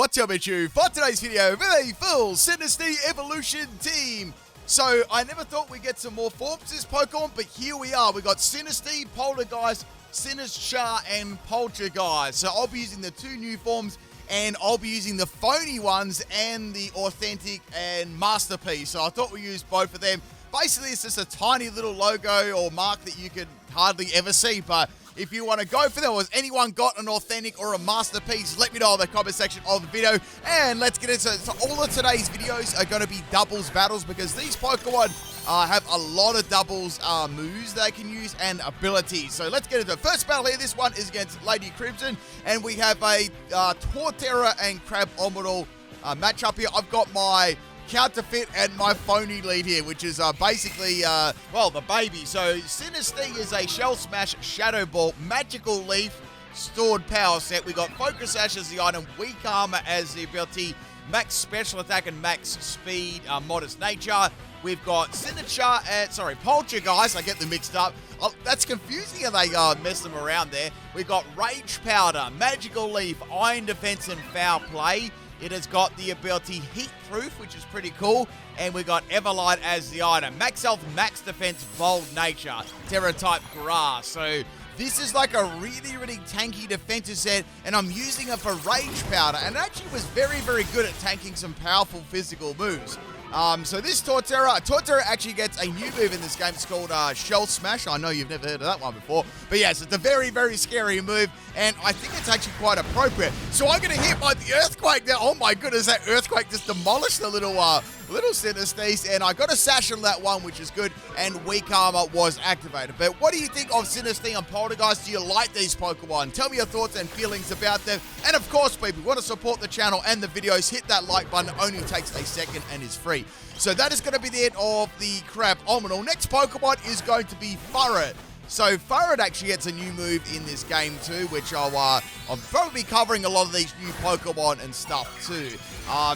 Poltchageist for today's video with a full Sinistea evolution team. So I never thought we'd get some more forms this Pokemon, but here we are. We got Sinistea, Polteageist, Sinistcha, and Poltchageist. So I'll be using the two new forms, and I'll be using the phony ones and the authentic and masterpiece. So I thought we'd use both of them. Basically, it's just a tiny little logo or mark that you could hardly ever see, but if you want to go for them, or has anyone got an authentic or a masterpiece, let me know in the comment section of the video. And let's get into it. So all of today's videos are going to be doubles battles because these Pokemon have a lot of doubles moves they can use and abilities. So let's get into the first battle here. This one is against Lady Crimson, and we have a Torterra and Crabominal matchup here. I've got my counterfeit and my phony lead here, which is basically, well, the baby. So Sinistea is a Shell Smash, Shadow Ball, Magical Leaf, Stored Power set. We got Focus Sash as the item, Weak Armor as the ability, Max Special Attack and Max Speed, Modest Nature. We've got Sinistcha and, Poltchageist. I get them mixed up. Oh, that's confusing how they mess them around there. We've got Rage Powder, Magical Leaf, Iron Defense and Foul Play. It has got the ability Heat Proof, which is pretty cool. And we got Everlight as the item. Max Health, Max Defense, Bold Nature, Terra Type Grass. So this is like a really, really tanky defensive set, and I'm using it for Rage Powder. And it actually was very, very good at tanking some powerful physical moves. So this Torterra actually gets a new move in this game. It's called Shell Smash. I know you've never heard of that one before. But yes, it's a very, very scary move, and I think it's actually quite appropriate. So I'm going to hit by the Earthquake now. Oh my goodness, that Earthquake just demolished the little Sinistea, and I got a Sash on that one, which is good, and Weak Armor was activated. But what do you think of Sinistea and Polteageist? Do you like these Pokemon? Tell me your thoughts and feelings about them. And of course, people, if you want to support the channel and the videos, hit that like button. It only takes a second and is free. So that is going to be the end of the Crabominal. Next Pokemon is going to be Furret. So Furret actually gets a new move in this game too, which I'll probably be covering a lot of these new Pokemon and stuff too.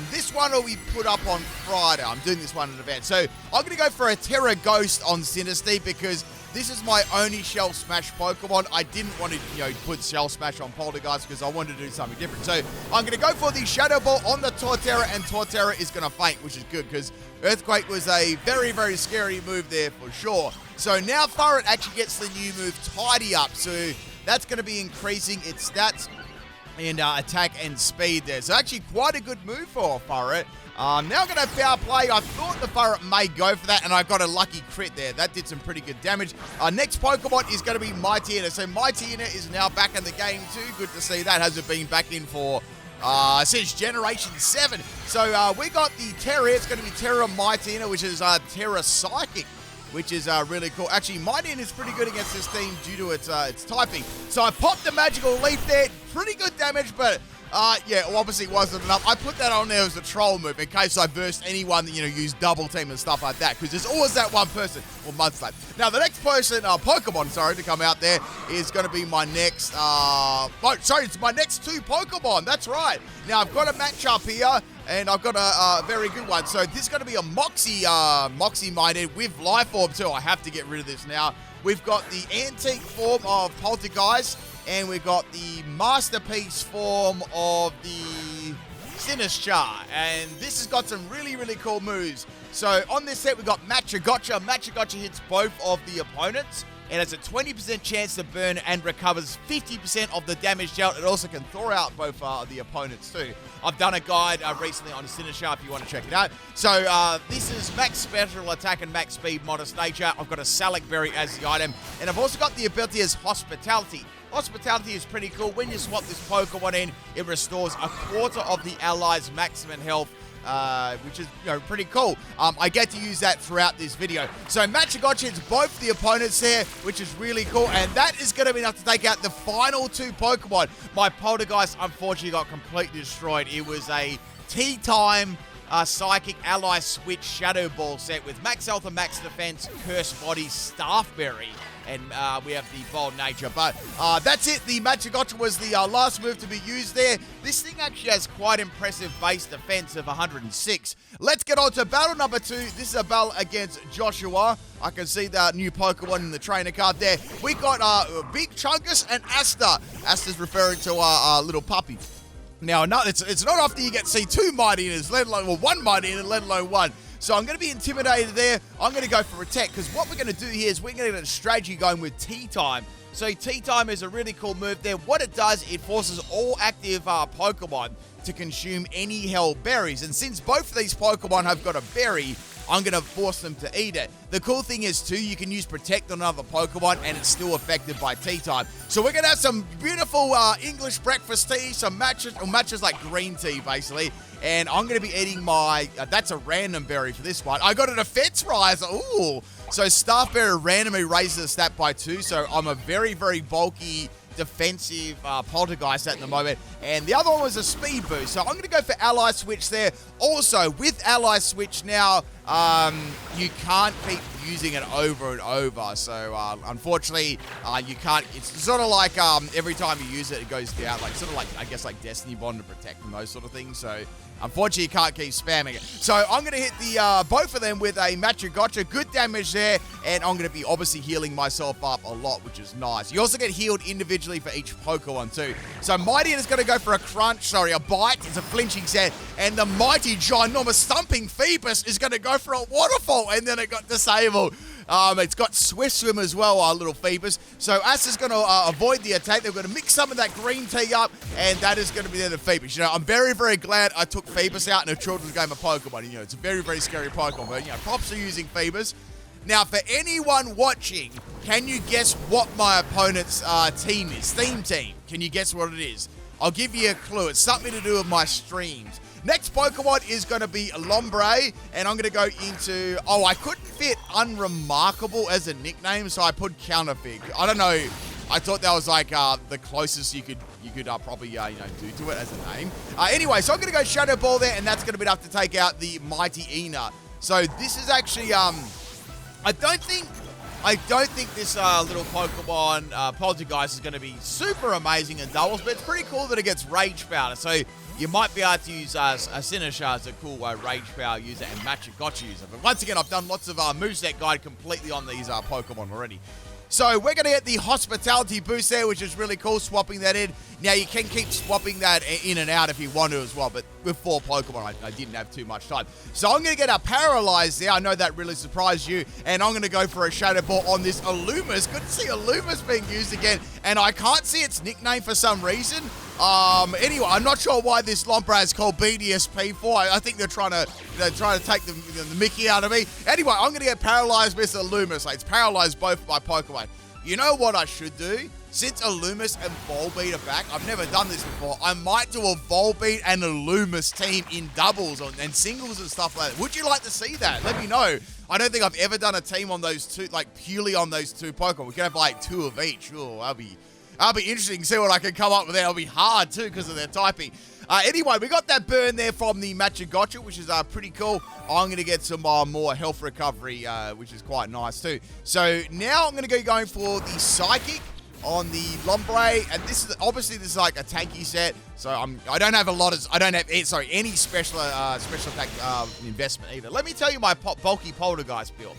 This one will be put up on Friday. I'm doing this one in advance. So I'm going to go for a Terra Ghost on Sinistea because this is my only Shell Smash Pokemon. I didn't want to, put Shell Smash on Polteageist because I wanted to do something different. So I'm going to go for the Shadow Ball on the Torterra, and Torterra is going to faint, which is good because Earthquake was a very, very scary move there for sure. So now Furret actually gets the new move Tidy Up. So that's going to be increasing its stats and attack and speed there. So actually quite a good move for Furret. Now I'm going to Foul Play. I thought the Furret may go for that, and I got a lucky crit there. That did some pretty good damage. Next Pokemon is going to be Mightyena. So Mightyena is now back in the game too. Good to see that. Hasn't been back in for since Generation 7. So we got the Terra. It's going to be Terra Mightyena, which is Terra Psychic, which is really cool. Actually, Mightyena is pretty good against this team due to its typing. So I popped the Magical Leaf there. Pretty good damage, but yeah, obviously wasn't enough. I put that on there as a troll move in case I burst anyone that, used double team and stuff like that, because there's always that one person, or Mudslap. Now, the next person, Pokemon, to come out there is going to be my next, it's my next two Pokemon. That's right. Now, I've got a matchup here, and I've got a very good one. So this is going to be a Moxie Minded with Life Orb too. I have to get rid of this now. We've got the Antique form of Polteageist, and we've got the Masterpiece form of the Sinistcha. And this has got some really, really cool moves. So on this set, we've got Matcha-Gotcha. Matcha-Gotcha hits both of the opponents, and has a 20% chance to burn and recovers 50% of the damage dealt. It also can throw out both the opponents too. I've done a guide recently on Sinistcha if you want to check it out. So this is Max Special Attack and Max Speed, Modest Nature. I've got a Salak Berry as the item, and I've also got the ability as Hospitality. Hospitality is pretty cool. When you swap this Pokemon in, it restores a quarter of the allies' maximum health, which is pretty cool. I get to use that throughout this video. So Matcha-Gotcha hits both the opponents there, which is really cool, and that is going to be enough to take out the final two Pokemon. My Polteageist unfortunately got completely destroyed. It was a Tea Time Psychic Ally Switch Shadow Ball set with Max Health and Max Defense, Curse Body, Staffberry, and we have the Bold Nature. But that's it. The Matcha-Gotcha was the last move to be used there. This thing actually has quite impressive base defense of 106. Let's get on to battle number 2. This is a battle against Joshua. I can see the new Pokemon in the trainer card there. We got Big Chungus and Asta. Asta's referring to our little puppy. Now, no, it's not often you get to see two Mighty-Inners, let alone, well, one Mighty-Inner, let alone one. So I'm going to be intimidated there. I'm going to go for Protect, because what we're going to do here is we're going to get a strategy going with Tea Time. So Tea Time is a really cool move there. What it does, it forces all active Pokemon to consume any held berries. And since both of these Pokemon have got a berry, I'm going to force them to eat it. The cool thing is, too, you can use Protect on another Pokemon, and it's still affected by Tea Time. So we're going to have some beautiful English breakfast tea, some matches like green tea, basically. And I'm going to be eating my, that's a random berry for this one. I got a defense riser. Ooh. So Staff Berry randomly raises the stat by 2. So I'm a very, very bulky defensive Poltergeist at the moment, and the other one was a speed boost, so I'm going to go for Ally Switch there. Also, with Ally Switch now, you can't keep using it over and over, so unfortunately, you can't. It's sort of like every time you use it, it goes down, like sort of like, I guess, like Destiny Bond to Protect and those sort of things, so unfortunately, you can't keep spamming it. So I'm going to hit the both of them with a Poltchageist. Good damage there, and I'm going to be obviously healing myself up a lot, which is nice. You also get healed individually for each Pokemon too. So Mighty is going to go for a bite. It's a flinching set, and the mighty, ginormous, thumping Phoebus is going to go for a waterfall, and then it got disabled. It's got Swift Swim as well, our little Phoebus. So Ass is going to avoid the attack. They're going to mix some of that green tea up, and that is going to be the Phoebus. You know, I'm very, very glad I took Phoebus out in a children's game of Pokemon. You know, it's a very, very scary Pokemon, but, you know, props are using Phoebus. Now, for anyone watching, can you guess what my opponent's theme is? Theme team. Can you guess what it is? I'll give you a clue. It's something to do with my streams. Next Pokemon is going to be Lombre, and I'm going to go into... Oh, I couldn't fit Unremarkable as a nickname, so I put Counterfeit. I don't know. I thought that was like the closest you could probably do to it as a name. Anyway, so I'm going to go Shadow Ball there, and that's going to be enough to take out the Mighty-Ina. So this is actually... I don't think this little Pokemon Poltergeist is going to be super amazing in doubles, but it's pretty cool that it gets Rage Powder. So you might be able to use a Sinistcha as a cool Rage Power user and Poltchageist user. But once again, I've done lots of moveset guide completely on these Pokemon already. So we're going to get the Hospitality boost there, which is really cool, swapping that in. Now, you can keep swapping that in and out if you want to as well, but with 4 Pokemon, I didn't have too much time. So I'm going to get a Paralyze there. I know that really surprised you, and I'm going to go for a Shadow Ball on this Illumis. Good to see Illumis being used again, and I can't see its nickname for some reason. Anyway, I'm not sure why this Lombre is called BDSP for. I think they're trying to take the Mickey out of me. Anyway, I'm going to get Paralyzed with Illumis. Like, it's paralyzed both of my Pokemon. You know what I should do? Since Illumis and Volbeat are back, I've never done this before, I might do a Volbeat and Illumis team in doubles and singles and stuff like that. Would you like to see that? Let me know. I don't think I've ever done a team on those two, like purely on those 2 Pokemon. We could have like 2 of each. Oh, that'll be interesting to see what I can come up with there. It'll be hard too because of their typing. Anyway, we got that burn there from the Poltchageist, which is pretty cool. I'm going to get some more health recovery, which is quite nice too. So now I'm going to go for the Psychic on the Lombre, and this is like a tanky set. So I don't have any special attack investment either. Let me tell you my bulky Poltergeist build.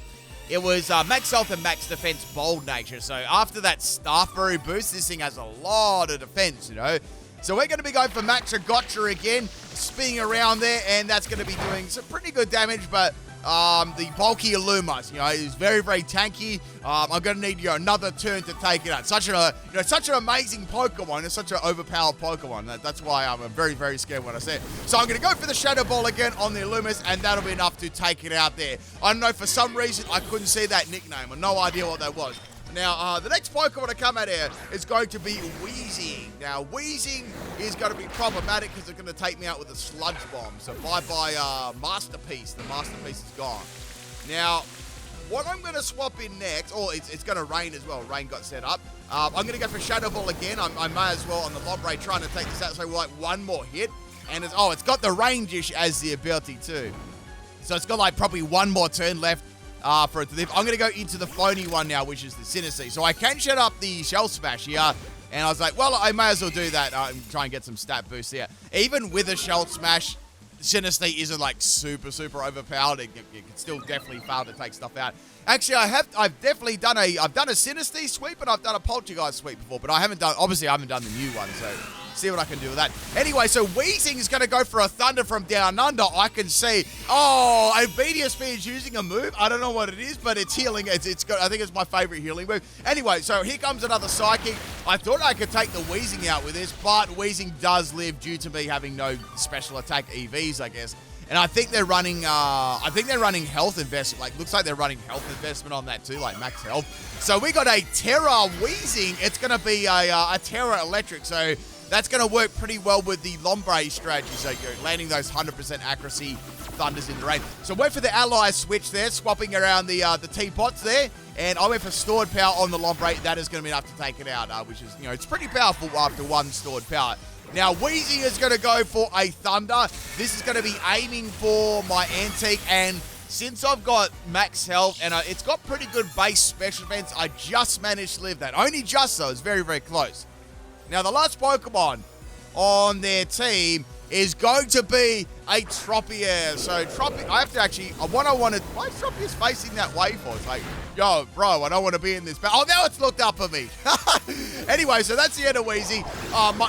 It was max health and max defense, bold nature. So after that Staff Berry boost, this thing has a lot of defense, you know. So we're going to be going for Poltchageist again, spinning around there, and that's going to be doing some pretty good damage, but the bulky Illumis, you know, is very, very tanky. I'm going to need another turn to take it out. Such an amazing Pokemon. It's such an overpowered Pokemon. That's why I'm very, very scared when I say it. So I'm going to go for the Shadow Ball again on the Illumis, and that'll be enough to take it out there. I don't know, for some reason, I couldn't see that nickname. I have no idea what that was. Now, the next Pokemon to come out here is going to be Weezing. Now, Weezing is going to be problematic because it's going to take me out with a Sludge Bomb. So, bye-bye Masterpiece. The Masterpiece is gone. Now, what I'm going to swap in next... Oh, it's going to rain as well. Rain got set up. I'm going to go for Shadow Ball again. I may as well on the Lombre trying to take this out. So, like, one more hit. And it's got the Range-ish as the ability too. So, it's got, like, probably one more turn left. For it to live. I'm going to go into the phony one now, which is the Sinistea. So I can shut up the Shell Smash here. And I was like, well, I may as well do that and try and get some stat boosts here. Even with a Shell Smash, Sinistea isn't like super, super overpowered. It can still definitely fail to take stuff out. Actually, I've definitely done a Sinistea sweep and I've done a Poltchageist sweep before, but I haven't done the new one. So See what I can do with that. Anyway, so Weezing is going to go for a Thunder from down under. I can see. Oh, BDSP is using a move. I don't know what it is, but it's healing. It's got, I think it's my favorite healing move. Anyway, so here comes another Psychic. I thought I could take the Weezing out with this, but Weezing does live due to me having no special attack EVs, I guess. And I think they're running, health investment. Like, looks like they're running health investment on that too, like max health. So we got a Terra Weezing. It's going to be a Terra Electric. So that's going to work pretty well with the Lombre strategy. So you're landing those 100% accuracy Thunders in the rain. So went for the ally switch there, swapping around the teapots there. And I went for stored power on the Lombre. That is going to be enough to take it out, which is, it's pretty powerful after one stored power. Now, Weezing is going to go for a Thunder. This is going to be aiming for my Antique, and since I've got max health, and it's got pretty good base special defense, I just managed to live that. Only just, though. It's very, very close. Now, the last Pokemon on their team is going to be a Tropius. So, I have to actually, why is Tropius facing that way for? It's like, yo, bro, I don't want to be in this. Oh, now it's looked up for me. Anyway, so that's the end of Weezing.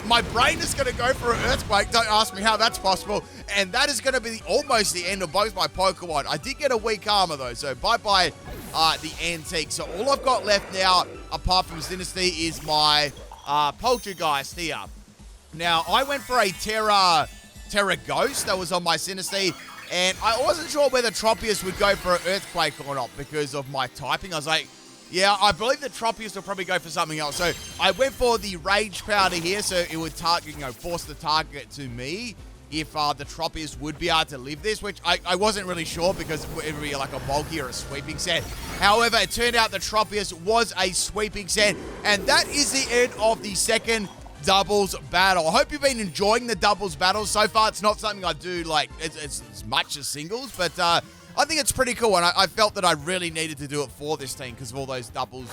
My brain is going to go for an Earthquake. Don't ask me how that's possible. And that is going to be almost the end of both my Pokemon. I did get a weak armor, though. So, bye-bye the Antique. So, all I've got left now, apart from Sinistea, is my Poltchageist here. Now, I went for a Terra Ghost that was on my Sinistea, and I wasn't sure whether Tropius would go for an Earthquake or not because of my typing. I was like, yeah, I believe that Tropius will probably go for something else. So I went for the Rage Powder here, so it would force the target to me if the Tropius would be able to live this, which I wasn't really sure because it would be like a bulky or a sweeping set. However, it turned out the Tropius was a sweeping set, and that is the end of the second doubles battle. I hope you've been enjoying the doubles battles. So far, it's not something I do like as much as singles, but I think it's pretty cool, and I felt that I really needed to do it for this team because of all those doubles,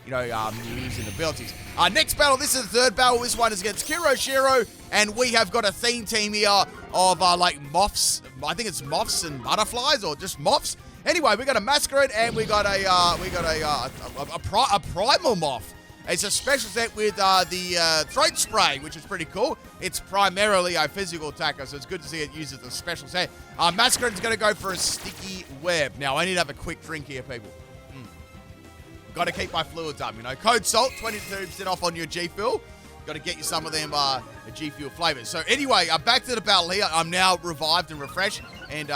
moves and abilities. Next battle, this is the third battle. This one is against Kiroshiro, and we have got a theme team here of like moths. I think it's moths and butterflies, or just moths. Anyway, we got a Masquerade, and we got a Primal Moth. It's a special set with the Throat Spray, which is pretty cool. It's primarily a physical attacker, so it's good to see it used as a special set. Masquerade's going to go for a Sticky Web. Now, I need to have a quick drink here, people. Got to keep my fluids up, Code SALT, 22% off on your G Fuel. Got to get you some of them G Fuel flavors. So anyway, back to the battle here. I'm now revived and refreshed, and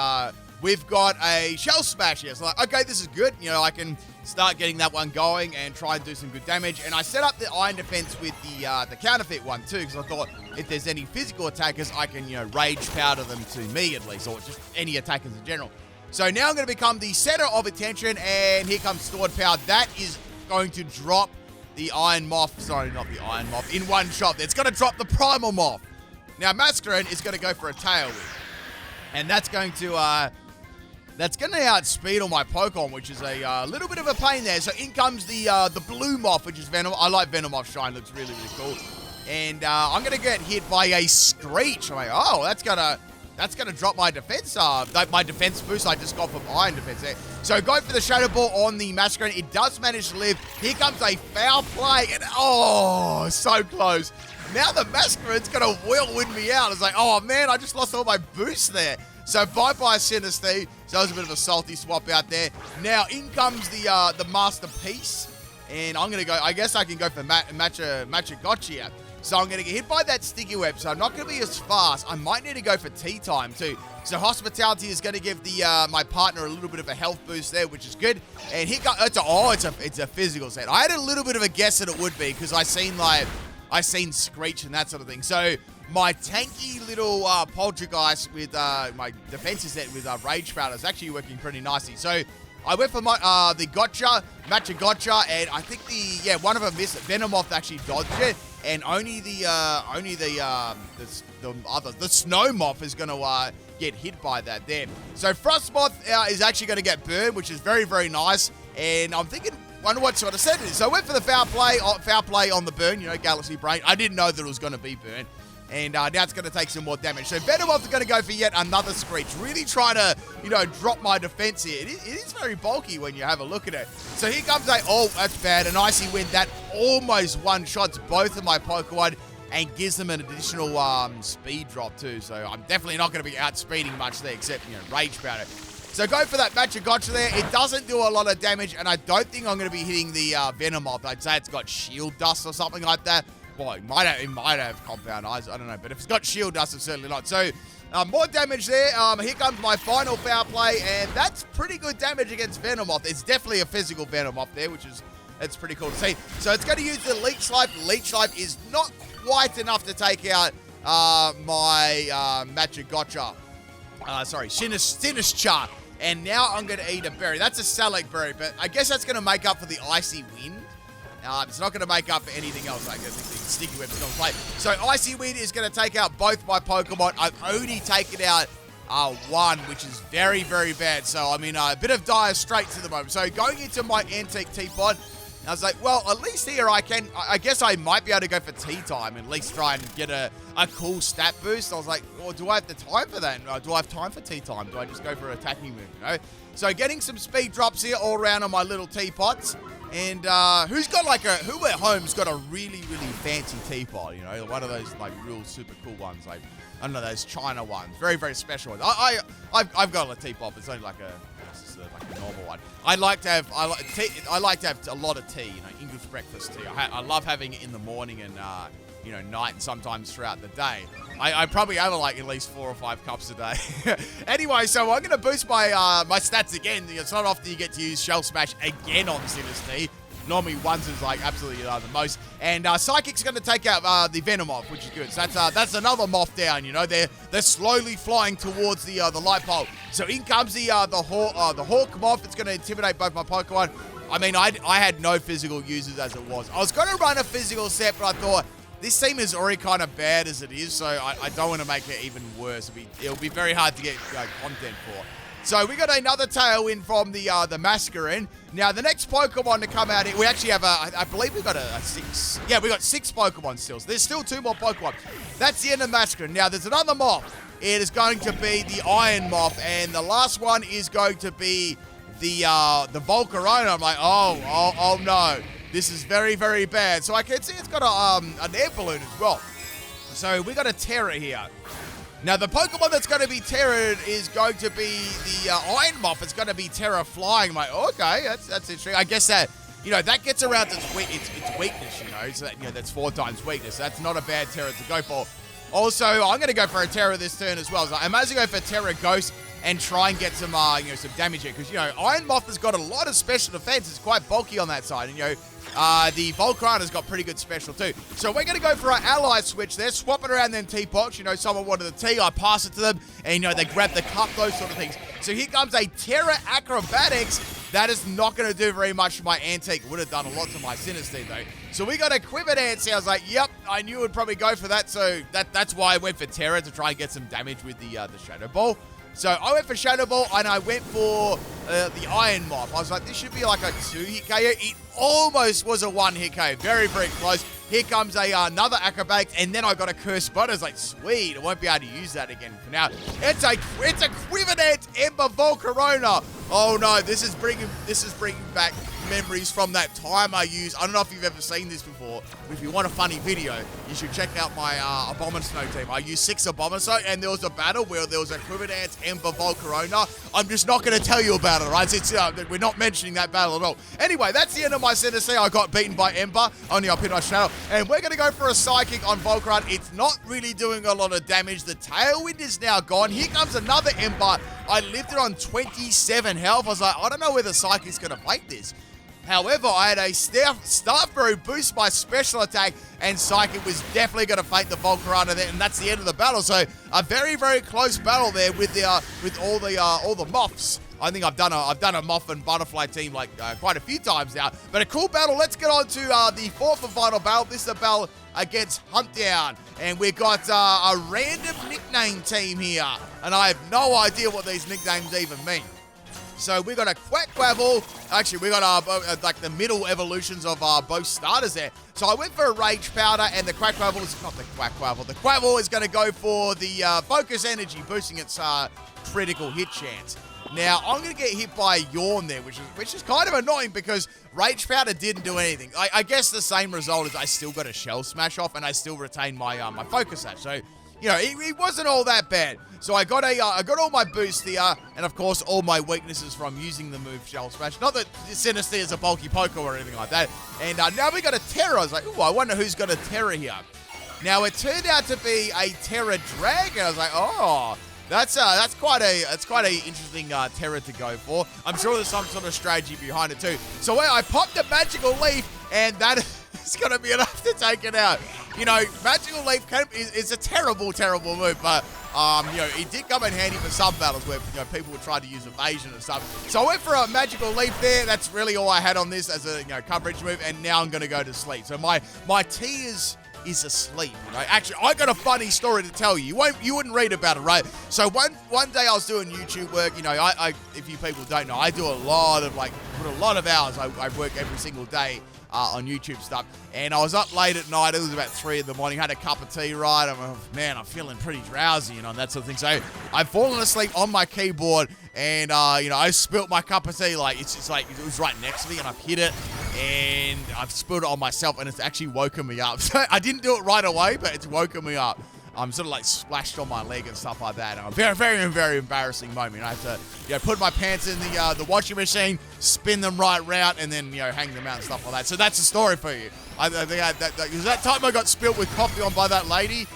we've got a Shell Smash here. So, okay, this is good. I can start getting that one going and try and do some good damage. And I set up the Iron Defense with the counterfeit one too, because I thought if there's any physical attackers, I can, Rage Powder them to me at least, or just any attackers in general. So now I'm going to become the center of attention, and here comes Stored Power. That is going to drop the Iron Moth. Sorry, not the Iron Moth. In one shot, it's going to drop the Primal Moth. Now, Masquerade is going to go for a Tail Whip. And that's going to outspeed all my Pokemon, which is a little bit of a pain there. So in comes the Blue Moth, which is Venom. I like Venomoth Shine. Looks really, really cool. And I'm going to get hit by a Screech. I'm like, oh, that's going to drop my defense. My defense boost I just got from Iron Defense there. So go for the Shadow Ball on the Masquerade. It does manage to live. Here comes a Foul Play. And oh, so close. Now the Masquerade's going to whirlwind me out. It's like, oh, man, I just lost all my boosts there. So bye-bye Sinistea. So that was a bit of a salty swap out there. Now in comes the Masterpiece. And I'm going to go, I guess I can go for Matcha Gotcha. So I'm going to get hit by that Sticky Web. So I'm not going to be as fast. I might need to go for Tea Time too. So Hospitality is going to give my partner a little bit of a health boost there, which is good. And here comes, it's a physical set. I had a little bit of a guess that it would be because I seen Screech and that sort of thing. So my tanky little Poltergeist with my defensive set with Rage Powder is actually working pretty nicely. So I went for my the Matcha Gotcha, and I think one of them missed it. Venomoth actually dodged it, and only the Snow Moth is going to get hit by that there. So Frostmoth is actually going to get burned, which is very, very nice. And I'm thinking, wonder what sort of set it is. So I went for the foul play on the burn, Galaxy Brain. I didn't know that it was going to be burned. And now it's going to take some more damage. So Venomoth is going to go for yet another Screech. Really trying to, drop my defense here. It is very bulky when you have a look at it. So here comes that's bad. An Icy Wind that almost one-shots both of my Pokemon. and gives them an additional speed drop too. So I'm definitely not going to be outspeeding much there, except, Rage Powder. So go for that Poltchageist there. It doesn't do a lot of damage, and I don't think I'm going to be hitting the Venomoth. I'd say it's got Shield Dust or something like that. Well, it might have Compound Eyes. I don't know. But if it's got Shield Dust, it's certainly not. So more damage there. Here comes my final foul play, and that's pretty good damage against Venomoth. It's definitely a physical Venomoth there, it's pretty cool to see. So it's going to use the Leech Life. Leech Life is not quite enough to take out my Poltchageist. Sinistcha. And now I'm going to eat a berry. That's a Salac berry, but I guess that's going to make up for the Icy Wind. It's not going to make up for anything else. I guess the Sticky Web's going to play. So Icy Wind is going to take out both my Pokemon. I've only taken out one, which is very, very bad. So, I mean, a bit of dire straits at the moment. So going into my Antique Teapot, I was like, well, at least here I guess I might be able to go for tea time and at least try and get a cool stat boost. I was like, well, do I have the time for that? Do I have time for tea time? Do I just go for an attacking move, So getting some speed drops here all around on my little teapots. And who at home's got a really, really fancy teapot, one of those like real super cool ones, like, I don't know, those China ones, very, very special ones. I've got a teapot, but it's only like a normal one. I like to have a lot of tea, English breakfast tea. I love having it in the morning and night and sometimes throughout the day. I probably have like at least 4 or 5 cups a day. Anyway, so I'm gonna boost my my stats again. It's not often you get to use Shell Smash again on Sinistea. Normally ones is like absolutely the most. And Psychic's going to take out the Venomoth, which is good. So that's another moth down. They're slowly flying towards the light pole. So in comes the Hawk Moth. It's going to intimidate both my Pokemon. I mean, I had no physical users as it was. I was going to run a physical set, but I thought this team is already kind of bad as it is. So I don't want to make it even worse. It'll be very hard to get content for. So we got another Tailwind from the Masquerain. Now the next Pokemon to come out, we actually have I believe we got a 6. Yeah, we got 6 Pokemon still. So there's still 2 more Pokemon. That's the end of Masquerain. Now there's another Moth. It is going to be the Iron Moth, and the last one is going to be the Volcarona. I'm like, oh no, this is very, very bad. So I can see it's got an air balloon as well. So we got a Terra here. Now, the Pokemon that's going to be Terra is going to be the Iron Moth. It's going to be Terra Flying. I'm like, okay, that's interesting. I guess that, that gets around its weakness, so that, that's 4 times weakness. That's not a bad Terra to go for. Also, I'm going to go for a Terra this turn as well. So I might as well go for Terra Ghost and try and get some, some damage here. Because, Iron Moth has got a lot of special defense. It's quite bulky on that side. And, the Volcarana's got pretty good special too. So we're going to go for our ally switch. They're swapping around them teapots. Someone wanted the tea. I pass it to them. And, they grab the cup, those sort of things. So here comes a Terra Acrobatics. That is not going to do very much to my Antique. Would have done a lot to my Sinistea though. So we got a Quiver Dance. I was like, yep, I knew it would probably go for that. So that's why I went for Terra, to try and get some damage with the Shadow Ball. So I went for Shadow Ball, and I went for the Iron Moth. I was like, this should be like a 2-hit KO. It almost was a 1-hit KO. Very, very close. Here comes another Acrobatic, and then I got a Curse Spot. I was like, sweet, I won't be able to use that again for now. It's a Quiver Dance Ember Volcarona. Oh no, this is bringing back memories from that time I used. I don't know if you've ever seen this before, but if you want a funny video, you should check out my Abomasnow team. I used 6 Abomasnow, and there was a battle where there was a Quiver Dance Ember Volcarona. I'm just not going to tell you about it, right? We're not mentioning that battle at all. Anyway, that's the end of my Sinistea. I got beaten by Ember, only up in my shadow, and we're going to go for a Psychic on Volcarona. It's not really doing a lot of damage. The Tailwind is now gone. Here comes another Ember. I lived it on 27 health. I was like, I don't know whether Psychic's going to fight this. However, I had a Staffberry boost my special attack, and Psychic was definitely going to fight the Volcarona there, and that's the end of the battle. So a very, very close battle there with all the Moths. I think I've done a Moth and Butterfly team like quite a few times now. But a cool battle. Let's get on to the 4th and final battle. This is a battle against Huntdown, and we've got a random nickname team here, and I have no idea what these nicknames even mean. So we got a Quackquavel. Actually, we got like the middle evolutions of both starters there. So I went for a Rage Powder, and the Quackquavel is not the Quackquavel. The Quackquavel is going to go for the Focus Energy, boosting its critical hit chance. Now, I'm going to get hit by a Yawn there, which is kind of annoying because Rage Powder didn't do anything. I guess the same result is I still got a Shell Smash off and I still retain my my Focus Sash. So, you know, it wasn't all that bad. So I got all my boost here, and of course all my weaknesses from using the move Shell Smash. Not that Sinistea is a bulky Poké or anything like that. And now we got a Terra. I was like, ooh, I wonder who's got a Terra here. Now it turned out to be a Terra Dragon. I was like, oh, that's quite a interesting Terra to go for. I'm sure there's some sort of strategy behind it too. So I popped a Magical Leaf, and that is going to be enough to take it out. You know, Magical Leaf is a terrible move, but you know, it did come in handy for some battles where, you know, people would try to use evasion and stuff. So I went for a Magical Leaf there. That's really all I had on this as a, you know, coverage move, and now I'm going to go to sleep. So my T is asleep. Right? Actually, I got a funny story to tell you. You wouldn't read about it, right? So one day I was doing YouTube work. You know, I if you people don't know, I do a lot of put a lot of hours. I work every single day on YouTube stuff, and I was up late at night. It was about 3 in the morning. Had a cup of tea, right? I'm feeling pretty drowsy, you know, and that sort of thing. So I've fallen asleep on my keyboard, and you know, I spilt my cup of tea. Like it's like it was right next to me, and I've hit it, and I've spilled it on myself, and it's actually woken me up. So I didn't do it right away, but it's woken me up. I'm sort of like splashed on my leg and stuff like that. And a very embarrassing moment. I have to, you know, put my pants in the washing machine, spin them right round, and then, you know, hang them out and stuff like that. So that's the story for you. I think that time I got spilled with coffee on by that lady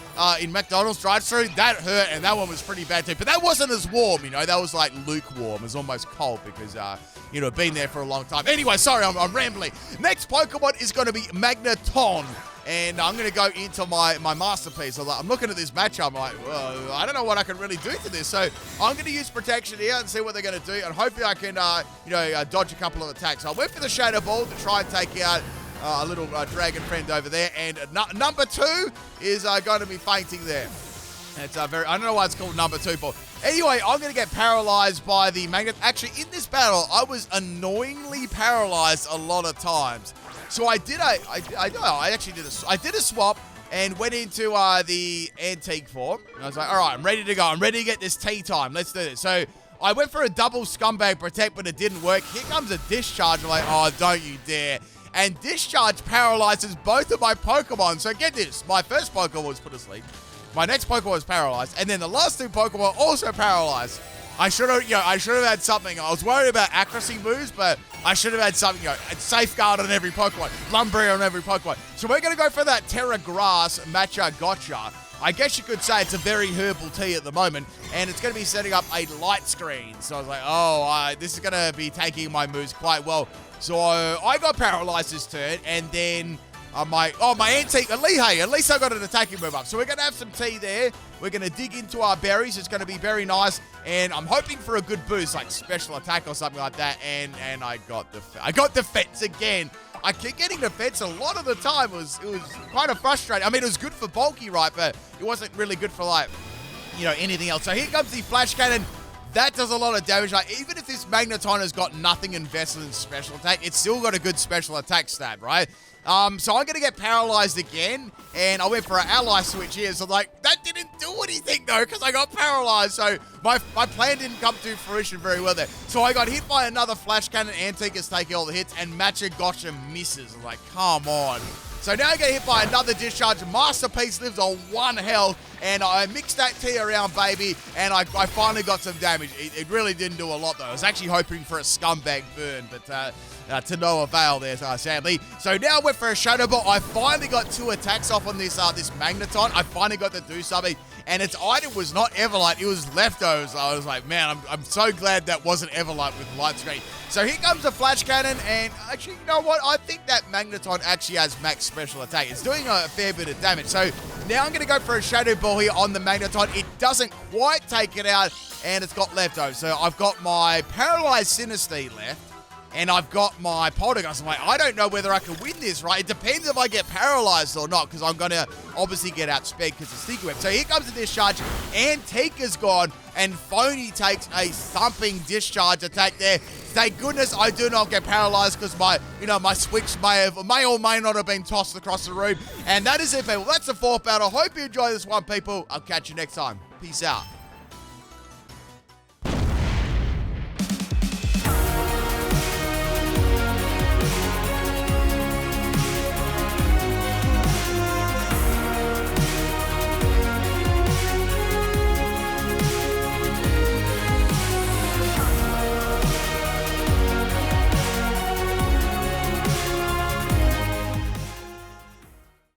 in McDonald's drive-thru, that hurt, and that one was pretty bad too. But that wasn't as warm, you know. That was like lukewarm. It was almost cold because you know, been there for a long time. Anyway, sorry, I'm rambling. Next Pokemon is going to be Magneton. And I'm going to go into my masterpiece. I'm looking at this matchup. I'm like, well, I don't know what I can really do to this. So I'm going to use Protection here and see what they're going to do. And hopefully I can, you know, dodge a couple of attacks. So I went for the Shadow Ball to try and take out a little dragon friend over there. And number 2 is going to be fainting there. It's I don't know why it's called number 2 for. Anyway, I'm going to get paralyzed by the Magnet. Actually, in this battle, I was annoyingly paralyzed a lot of times. So I did a swap and went into the antique form. And I was like, all right, I'm ready to go. I'm ready to get this tea time. Let's do this. So I went for a double Scumbag Protect, but it didn't work. Here comes a Discharge. I'm like, oh, don't you dare. And Discharge paralyzes both of my Pokemon. So get this. My first Pokemon was put asleep. My next Pokemon was paralyzed. And then the last 2 Pokemon also paralyzed. I should have had something. I was worried about accuracy moves, but I should have had something, you know, Safeguard on every Pokemon, Lumbreon on every Pokemon. So we're going to go for that Terra Grass Matcha Gotcha. I guess you could say it's a very herbal tea at the moment, and it's going to be setting up a light screen. So I was like, oh, this is going to be taking my moves quite well. So I got paralyzed this turn, and then my antique, at least I got an attacking move up. So we're going to have some tea there. We're going to dig into our berries. It's going to be very nice. And I'm hoping for a good boost, like special attack or something like that. And I got defense again. I keep getting defense a lot of the time. It was kind of frustrating. I mean, it was good for bulky, right? But it wasn't really good for, like, you know, anything else. So here comes the Flash Cannon. That does a lot of damage. Like, even if this Magneton has got nothing invested in special attack, it's still got a good special attack stat, right? So I'm going to get paralyzed again, and I went for an ally switch here. So, like, that didn't do anything, though, because I got paralyzed. So my plan didn't come to fruition very well there. So I got hit by another Flash Cannon. Antique is taking all the hits, and Matcha Gotcha misses. I'm like, come on. So now I get hit by another Discharge. Masterpiece lives on 1 health, and I mixed that tea around, baby, and I finally got some damage. It really didn't do a lot, though. I was actually hoping for a Scumbag Burn, but to no avail there, sadly. So now I went for a Shadow Ball. I finally got 2 attacks off on this Magneton. I finally got to do something, and its item was not Everlight. It was Leftovers. I was like, man, I'm so glad that wasn't Everlight with Light Screen. So here comes the Flash Cannon, and actually, you know what? I think that Magneton actually has max special attack. It's doing a fair bit of damage. So now I'm going to go for a Shadow Ball here on the Magneton. It doesn't quite take it out, and it's got Leftovers. So I've got my Paralyzed Sinistea left, and I've got my Polteageist. I'm like, I don't know whether I can win this, right? It depends if I get paralyzed or not, because I'm going to obviously get outsped because of Sticky Web. So here comes the Discharge. Antique is gone, and Phony takes a thumping Discharge attack there. Thank goodness I do not get paralyzed, because my switch may or may not have been tossed across the room. And that is it, people. That's the 4th battle. Hope you enjoy this one, people. I'll catch you next time. Peace out.